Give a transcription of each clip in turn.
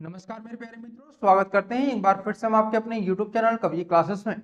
नमस्कार मेरे प्यारे मित्रों, स्वागत करते हैं एक बार फिर से हम आपके अपने YouTube चैनल कवि क्लासेस में।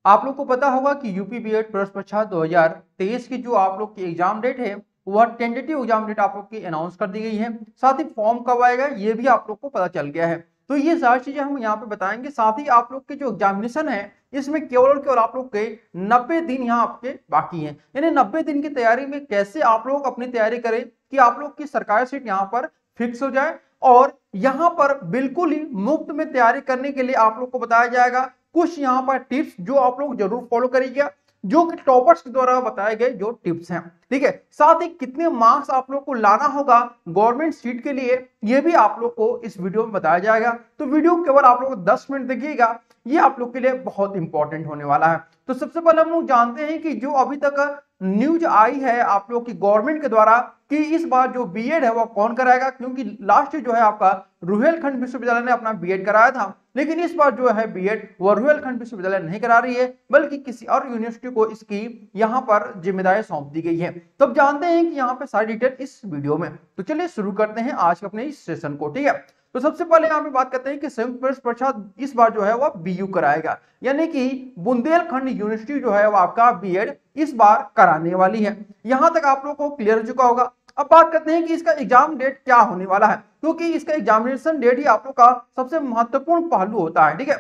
आप लोग को पता होगा कि यूपी बीएड प्रवेश परीक्षा 2023 की जो आप लोग की एग्जाम डेट है वह टेंटेटिव एग्जाम डेट आप लोग की अनाउंस कर दी गई है। साथ ही फॉर्म कब आएगा ये भी आप लोग को पता चल गया है। तो ये सारी चीजें हम यहाँ पे बताएंगे। साथ ही आप लोग के जो एग्जामिनेशन है इसमें केवल और केवल आप लोग के 90 दिन यहाँ आपके बाकी हैं। यानी 90 दिन की तैयारी में कैसे आप लोग अपनी तैयारी करें कि आप लोग की सरकारी सीट यहाँ पर फिक्स हो जाए। और यहां पर बिल्कुल ही मुफ्त में तैयारी करने के लिए आप लोग को बताया जाएगा कुछ यहां पर टिप्स जो आप लोग जरूर फॉलो करिएगा, जो कि टॉपर्स के द्वारा बताए गए जो टिप्स हैं। ठीक है, साथ ही कितने मार्क्स आप लोग को लाना होगा गवर्नमेंट सीट के लिए यह भी आप लोग को इस वीडियो में बताया जाएगा। तो वीडियो केवल आप लोग 10 मिनट देखिएगा, ये आप लोग के लिए बहुत इंपॉर्टेंट होने वाला है। तो सबसे पहले हम लोग जानते हैं कि जो अभी तक न्यूज आई है आप लोग की गवर्नमेंट के द्वारा कि इस बार जो बीएड है वो कौन कराएगा, क्योंकि लास्ट जो है आपका रुहेलखंड विश्वविद्यालय ने अपना बीएड कराया था, लेकिन इस बार जो है बीएड वो रुहेलखंड विश्वविद्यालय नहीं करा रही है बल्कि किसी और यूनिवर्सिटी को इसकी यहाँ पर जिम्मेदारी सौंप दी गई है। तो अब जानते हैं कि यहाँ पे सारी डिटेल इस वीडियो में। तो चलिए शुरू करते हैं आज के अपने इस सेशन को। ठीक है, तो सबसे पहले यहाँ पे बात करते हैं कि संयुक्त प्रवेश परीक्षा इस बार जो है वह बीयू कराएगा, यानी कि बुंदेलखंड यूनिवर्सिटी जो है वो आपका बीएड इस बार कराने वाली है। यहां तक आप लोगों को क्लियर हो चुका होगा। अब बात करते हैं कि इसका एग्जाम डेट क्या होने वाला है, क्योंकि इसका एग्जामिनेशन डेट ही आप लोग का सबसे महत्वपूर्ण पहलू होता है। ठीक है,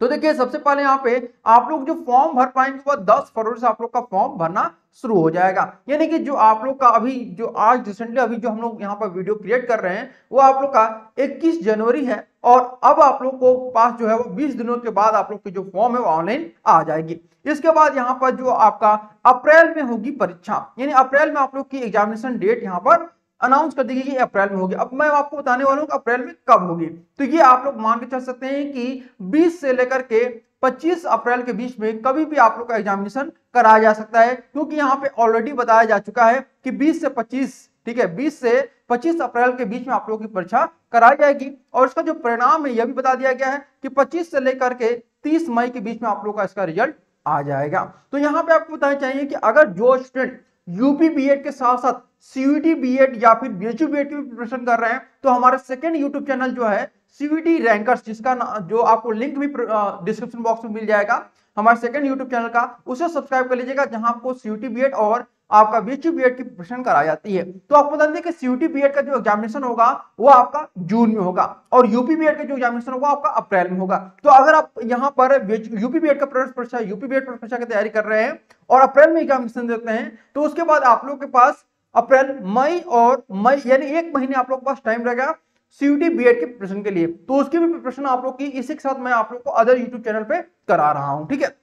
तो देखिए सबसे पहले यहाँ पे आप लोग जो फॉर्म भर पाएंगे वह 10 फरवरी से आप लोग का फॉर्म भरना शुरू हो जाएगा। यानी कि जो आप लोग का अभी जो आज रिसेंटली अभी जो हम लोग यहाँ पर वीडियो क्रिएट कर रहे हैं वो आप लोग का 21 जनवरी है, और अब आप लोग को पास जो है वो 20 दिनों के बाद आप लोग की जो फॉर्म है वो ऑनलाइन आ जाएगी। इसके बाद यहाँ पर जो आपका अप्रैल में होगी परीक्षा, यानी अप्रैल में आप लोग की एग्जामिनेशन डेट यहाँ पर अनाउंस कर दी गई कि अप्रैल में होगी। अब मैं आपको बताने वाला हूं कि अप्रैल में कब होगी। तो ये आप लोग मान के चल सकते हैं कि 20 से लेकर के 25 अप्रैल के बीच में कभी भी आप लोग का एग्जामिनेशन कराया जा सकता है, क्योंकि यहाँ पे ऑलरेडी बताया जा चुका है कि 20 से 25, ठीक है, 20 से 25 अप्रैल के बीच में आप लोगों की परीक्षा कराई जाएगी। और इसका जो परिणाम है यह भी बता दिया गया है कि 25 से लेकर के 30 मई के बीच में आप लोग का इसका रिजल्ट आ जाएगा। तो यहाँ पे आपको बताना चाहिए कि अगर जो स्टूडेंट यूपी बीएड के साथ साथ सीयूटी बीएड या फिर बीएचयू बीएड की प्रिपरेशन कर रहे हैं तो हमारे सेकंड यूट्यूब चैनल जो है सीयूटी रैंकर्स, जिसका जो आपको लिंक भी डिस्क्रिप्शन बॉक्स में मिल जाएगा हमारे सेकंड यूट्यूब चैनल का, उसे सब्सक्राइब कर लीजिएगा, जहां आपको सीयूटी बीएड और आपका बीएचयू बीएड की प्रिपरेशन कराई जाती है। तो आपको बता दें कि सीयूटी बीएड का जो एग्जामिनेशन होगा वो आपका जून में होगा और यूपी बीएड का जो एग्जामिनेशन होगा आपका अप्रैल में होगा। तो अगर आप यहाँ पर यूपी बीएड का प्रवेश परीक्षा यूपी बीएड प्रवेश परीक्षा की तैयारी कर रहे हैं और अप्रैल में एग्जामिनेशन देते हैं तो उसके बाद आप लोग के पास अप्रैल मई यानी एक महीने आप लोग के पास टाइम रहेगा सीयूटी बीएड के प्रिपरेशन के लिए। तो उसकी भी प्रिपरेशन आप लोग की इसी के साथ मैं आप लोग को अदर यूट्यूब चैनल पे करा रहा हूं। ठीक है,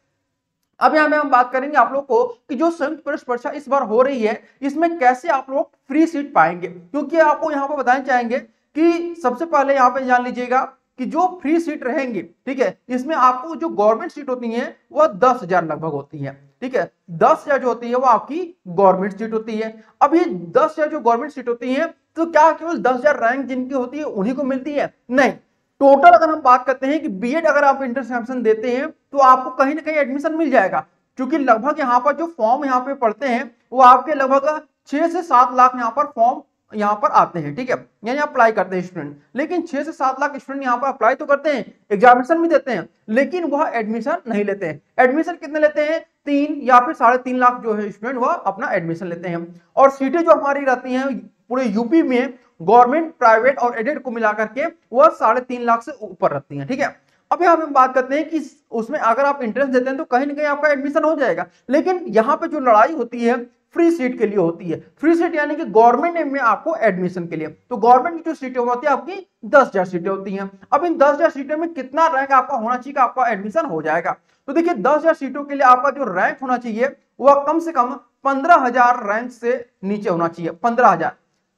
अब यहाँ पे हम बात करेंगे आप लोग को कि जो संयुक्त प्रवेश परीक्षा इस बार हो रही है इसमें कैसे आप लोग फ्री सीट पाएंगे, क्योंकि आपको यहाँ पे बताना चाहेंगे कि सबसे पहले यहाँ पे जान लीजिएगा कि जो फ्री सीट रहेंगी, ठीक है, इसमें आपको जो गवर्नमेंट सीट होती है वह 10,000 लगभग होती है। ठीक है, 10,000 जो होती है वो आपकी गवर्नमेंट सीट होती है। अब ये 10,000 जो गवर्नमेंट सीट होती है तो क्या केवल 10,000 रैंक जिनकी होती है उन्हीं को मिलती है? नहीं, टोटल अगर हम बात करते हैं कि बीएड अगर आप इंट्रेंस एग्जामिनेशन देते हैं तो आपको कहीं ना कहीं एडमिशन मिल जाएगा, क्योंकि लगभग यहाँ पर जो फॉर्म यहाँ पे पढ़ते हैं वो आपके लगभग 6 से 7 लाख यहाँ पर फॉर्म यहाँ पर आते हैं। ठीक है, यानी अप्लाई करते हैं स्टूडेंट, लेकिन 6 से 7 लाख स्टूडेंट यहाँ पर अप्लाई तो करते हैं, एग्जामिनेशन भी देते हैं, लेकिन वह एडमिशन नहीं लेते हैं। एडमिशन कितने लेते हैं? 3 या फिर 3.5 लाख जो है स्टूडेंट वह अपना एडमिशन लेते हैं। और सीटें जो हमारी रहती हैं पूरे यूपी में गवर्नमेंट, प्राइवेट और एडेड को मिलाकर के वह 3.5 लाख से ऊपर रहती है। ठीक है, अब यहाँ हम बात करते हैं कि उसमें अगर आप इंट्रेंस देते हैं तो कहीं ना कहीं आपका एडमिशन हो जाएगा, लेकिन यहाँ पे जो लड़ाई होती है फ्री सीट के लिए होती है। फ्री सीट यानी कि गवर्नमेंट में आपको एडमिशन के लिए, तो गवर्नमेंट की जो सीटें होती है आपकी 10,000 सीटें होती हैं। अब इन 10,000 सीटों में कितना रैंक आपका होना चाहिए कि आपका एडमिशन हो जाएगा? तो देखिए 10,000 सीटों के लिए आपका जो रैंक होना चाहिए वह कम से कम 15,000 रैंक से नीचे होना चाहिए।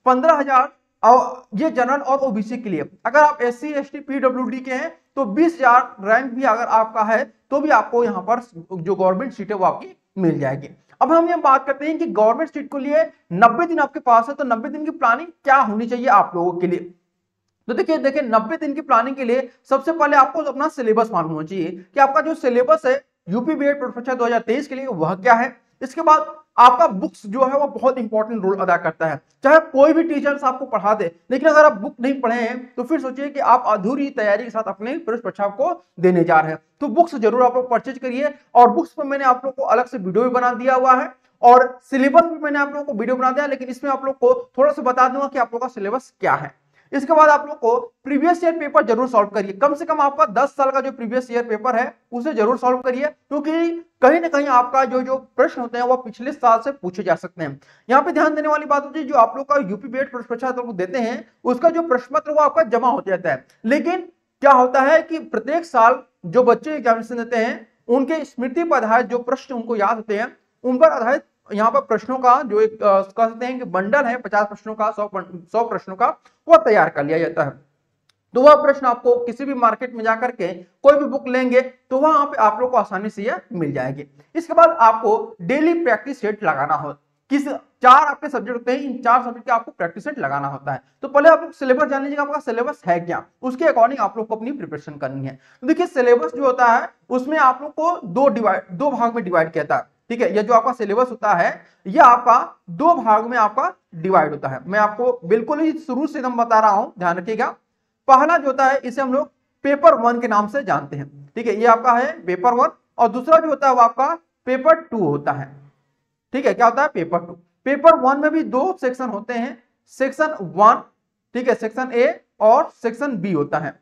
15,000 और ये जनरल और ओबीसी के लिए। अगर आप एससी एसटी पीडब्ल्यूडी के हैं तो 20,000 रैंक भी अगर आपका है तो भी आपको यहाँ पर जो गवर्नमेंट सीट है वो आपकी मिल जाएगी। अब हम ये बात करते हैं कि गवर्नमेंट सीट के लिए 90 दिन आपके पास है, तो 90 दिन की प्लानिंग क्या होनी चाहिए आप लोगों के लिए? तो देखिए 90 दिन की प्लानिंग के लिए सबसे पहले आपको अपना सिलेबस मालूम होना चाहिए कि आपका जो सिलेबस है यूपी बीएड प्रवेश परीक्षा 2023 के लिए वह क्या है। इसके बाद आपका बुक्स जो है वो बहुत इंपॉर्टेंट रोल अदा करता है। चाहे कोई भी टीचर्स आपको पढ़ा दे, लेकिन अगर आप बुक नहीं पढ़े हैं तो फिर सोचिए कि आप अधूरी तैयारी के साथ अपने प्रवेश परीक्षा को देने जा रहे हैं। तो बुक्स जरूर आप लोग परचेज करिए, और बुक्स पर मैंने आप लोग को अलग से वीडियो भी बना दिया हुआ है, और सिलेबस भी मैंने आप लोगों को वीडियो बना दिया, लेकिन इसमें आप लोग को थोड़ा सा बता दूंगा कि आप लोग का सिलेबस क्या है। इसके बाद आप लोग को प्रीवियस ईयर पेपर जरूर सॉल्व करिए, कम से कम आपका 10 साल का जो प्रीवियस ईयर पेपर है उसे जरूर सॉल्व करिए, क्योंकि कहीं ना कहीं आपका जो प्रश्न होते हैं वो पिछले साल से पूछे जा सकते हैं। यहाँ पे ध्यान देने वाली बात होती है, जो आप लोग का यूपी बीएड प्रवेश परीक्षा लोग देते हैं उसका जो प्रश्न पत्र वो आपका जमा हो जाता है, लेकिन क्या होता है कि प्रत्येक साल जो बच्चे एग्जामिनेशन देते हैं उनके स्मृति पर आधारित जो प्रश्न उनको याद होते हैं उन पर आधारित यहाँ पर प्रश्नों का जो एक कह सकते हैं कि बंडल है 50 प्रश्नों का, 100 प्रश्नों का, वह तैयार कर लिया जाता है। तो वह प्रश्न आपको किसी भी मार्केट में जाकर के कोई भी बुक लेंगे तो वहां पे आप लोग को आसानी से यह मिल जाएगी। इसके बाद आपको डेली प्रैक्टिस सेट लगाना हो, किस 4 आपके सब्जेक्ट होते हैं, इन 4 सब्जेक्ट का आपको प्रैक्टिस सेट लगाना होता है। तो पहले आप लोग सिलेबस जान लीजिएगा, आपका सिलेबस है क्या, उसके अकॉर्डिंग आप लोग को अपनी प्रिपरेशन करनी है। तो देखिए सिलेबस जो होता है उसमें आप लोग को दो भाग में डिवाइड किया था, ठीक है। यह जो आपका सिलेबस होता है यह आपका 2 भाग में आपका डिवाइड होता है। मैं आपको बिल्कुल ही शुरू से एकदम बता रहा हूं, ध्यान रखिएगा। पहला जो होता है इसे हम लोग पेपर 1 के नाम से जानते हैं, ठीक है, ये आपका है पेपर 1, और दूसरा जो होता है वो आपका पेपर 2 होता है, ठीक है। क्या होता है पेपर 2। पेपर 1 में भी 2 सेक्शन होते हैं, सेक्शन 1, ठीक है, सेक्शन ए और सेक्शन बी होता है,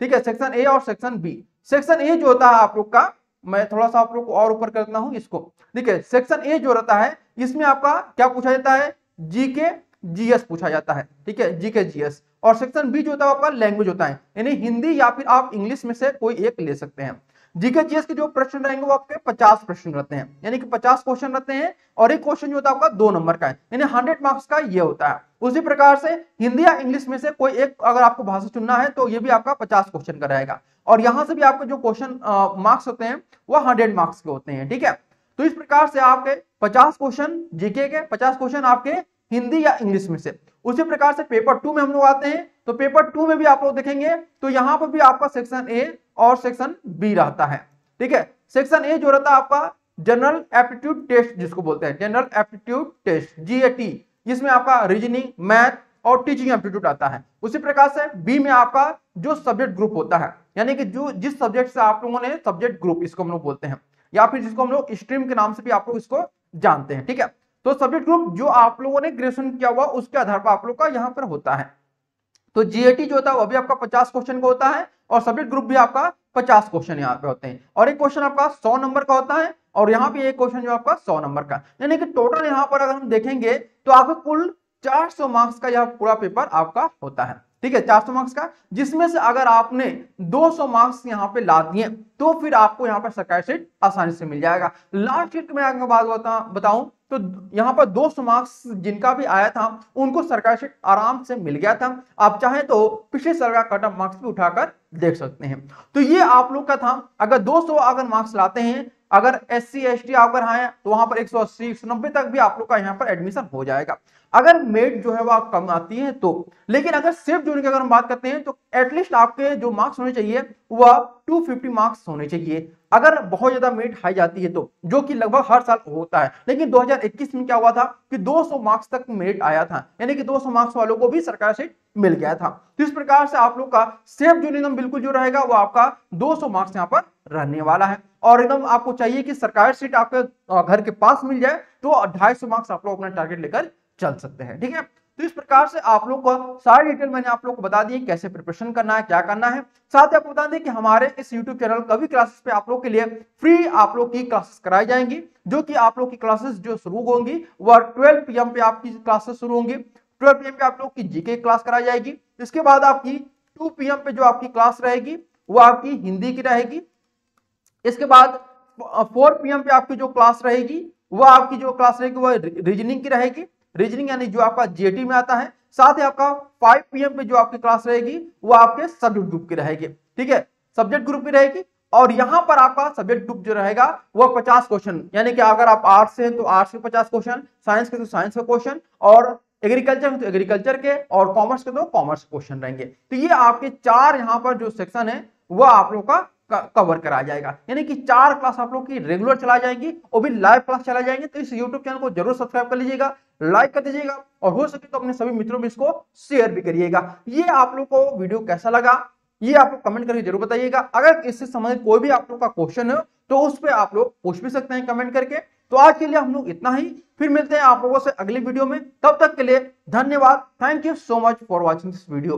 ठीक है, सेक्शन ए और सेक्शन बी। सेक्शन ए जो होता है आप लोग का, मैं थोड़ा सा आप लोग को और ऊपर करता हूं इसको, ठीक है। सेक्शन ए जो रहता है इसमें आपका क्या पूछा जाता है, जीके जीएस पूछा जाता है, ठीक है, जीके जीएस। और सेक्शन बी जो होता है आपका लैंग्वेज होता है, यानी हिंदी या फिर आप इंग्लिश में से कोई एक ले सकते हैं। जीके जीएस के जो प्रश्न रहेंगे वो आपके 50 प्रश्न रहते हैं, यानी कि 50 क्वेश्चन रहते हैं, और एक क्वेश्चन जो होता है आपका 2 नंबर का है, यानी 100 मार्क्स का ये होता है। उसी प्रकार से हिंदी या इंग्लिश में से कोई एक अगर आपको भाषा चुनना है तो ये भी आपका 50 क्वेश्चन का रहेगा, और यहां से भी आपके जो क्वेश्चन मार्क्स होते हैं वो 100 मार्क्स के होते हैं, ठीक है। तो इस प्रकार से आपके 50 क्वेश्चन जीके के, 50 क्वेश्चन आपके हिंदी या इंग्लिश में से। उसी प्रकार से पेपर 2 में हम लोग आते हैं, तो पेपर 2 में भी आप लोग देखेंगे तो यहां पर भी आपका सेक्शन ए और सेक्शन बी रहता है, ठीक है। सेक्शन ए जो रहता है आपका जनरल एप्टीट्यूड टेस्ट जिसको बोलते हैं, जनरल एप्टीट्यूड टेस्ट जीएटी, जिसमें आपका रीजनिंग, मैथ और टीचिंग एप्टीट्यूड आता है। उसी प्रकार से बी में आपका जो सब्जेक्ट ग्रुप होता है, यानी कि जो जिस सब्जेक्ट से आप लोगों ने सब्जेक्ट ग्रुप इसको हम लोग बोलते हैं, या फिर जिसको हम लोग स्ट्रीम के नाम से भी आप लोग इसको जानते हैं, ठीक है। तो सब्जेक्ट ग्रुप जो आप लोगों ने ग्रेजुएशन किया हुआ उसके आधार पर आप लोग का यहाँ पर होता है। तो जीएटी जो होता है वो भी आपका 50 क्वेश्चन का होता है, और सब्जेक्ट ग्रुप भी आपका 50 क्वेश्चन यहाँ पे होते हैं, और एक क्वेश्चन आपका 100 नंबर का होता है, और यहाँ पे एक क्वेश्चन जो आपका 100 नंबर का, यानी कि टोटल यहाँ पर अगर हम देखेंगे तो आपको कुल 400 मार्क्स का यह पूरा पेपर आपका होता है, ठीक है, 400 मार्क्स का, जिसमें से अगर आपने 200 मार्क्स यहाँ पे ला दिए तो फिर आपको यहाँ पर सरकारी सीट आसानी से मिल जाएगा। लास्ट शीट में आपको बात बताऊं तो यहाँ पर 200 मार्क्स जिनका भी आया था उनको सरकारी सीट आराम से मिल गया था। आप चाहें तो पिछले साल का कट ऑफ मार्क्स भी उठाकर देख सकते हैं। तो ये आप लोग का था, अगर 200 अगर मार्क्स लाते हैं, अगर SC ST अगर आए तो वहां पर 180 190 तक भी आप लोग का यहाँ पर एडमिशन हो जाएगा, अगर मेट जो है वो कम आती है तो। लेकिन अगर सिर्फ जोन की अगर हम बात करते हैं तो एटलीस्ट आपके जो मार्क्स होने चाहिए वह 250 मार्क्स होने चाहिए, अगर बहुत ज्यादा मेट हाई जाती है तो, जो कि लगभग हर साल होता है। लेकिन 2021 में क्या हुआ था कि 200 मार्क्स तक मेरिट आया था, यानी कि 200 मार्क्स वालों को भी सरकारी सीट मिल गया था। तो इस प्रकार से आप लोग का सेफ जो नियम बिल्कुल जो रहेगा वो आपका 200 मार्क्स यहाँ पर रहने वाला है, और एकदम आपको चाहिए कि सरकारी सीट आपके घर के पास मिल जाए तो 250 मार्क्स आप लोग अपना टारगेट लेकर चल सकते हैं, ठीक है। तो इस प्रकार से आप लोग को सारी डिटेल मैंने आप लोग को बता दी, कैसे प्रिपरेशन करना है, क्या करना है। साथ ही आपको बता दें कि हमारे इस YouTube चैनल कवि क्लासेस पे आप लोग के लिए फ्री आप लोग की क्लासेस कराई जाएंगी, जो कि आप लोग की क्लासेस जो शुरू होंगी वह 12 PM पे आपकी क्लासेस शुरू होंगी। 12 PM पे आप लोग की जीके क्लास कराई जाएगी। इसके बाद आपकी 2 PM पे जो आपकी क्लास रहेगी वो आपकी हिंदी की रहेगी। इसके बाद 4 PM पे आपकी जो क्लास रहेगी वह आपकी जो क्लास रहेगी वह रीजनिंग की रहेगी, रीजनिंग यानी जो आपका जीएटी में आता है। साथ ही आपका 5 PM पे जो आपकी क्लास रहेगी वो आपके सब्जेक्ट ग्रुप की रहेगी, ठीक है, सब्जेक्ट ग्रुप की रहेगी। और यहां पर आपका सब्जेक्ट ग्रुप जो रहेगा वह 50 क्वेश्चन, यानी कि अगर आप आर्ट्स से तो आर्ट्स के 50 क्वेश्चन, साइंस के तो साइंस के क्वेश्चन, और एग्रीकल्चर में तो एग्रीकल्चर के, और कॉमर्स के तो कॉमर्स क्वेश्चन रहेंगे। तो ये आपके 4 यहाँ पर जो सेक्शन है वह आप लोग का कवर करा जाएगा। यानी कि 4 क्लास आप लोग की रेगुलर चला जाएंगी और भी लाइव क्लास चला जाएंगे। तो इस यूट्यूब चैनल को जरूर सब्सक्राइब कर लीजिएगा, लाइक कर दीजिएगा और हो सके तो अपने सभी मित्रों में इसको शेयर भी करिएगा। ये आप लोग को वीडियो कैसा लगा ये आप लोग कमेंट करके जरूर बताइएगा। अगर इससे संबंधित कोई भी आप लोग का क्वेश्चन है तो उस पर आप लोग पूछ भी सकते हैं कमेंट करके। तो आज के लिए हम लोग इतना ही, फिर मिलते हैं आप लोगों से अगली वीडियो में। तब तक के लिए धन्यवाद। Thank you so much for watching this video.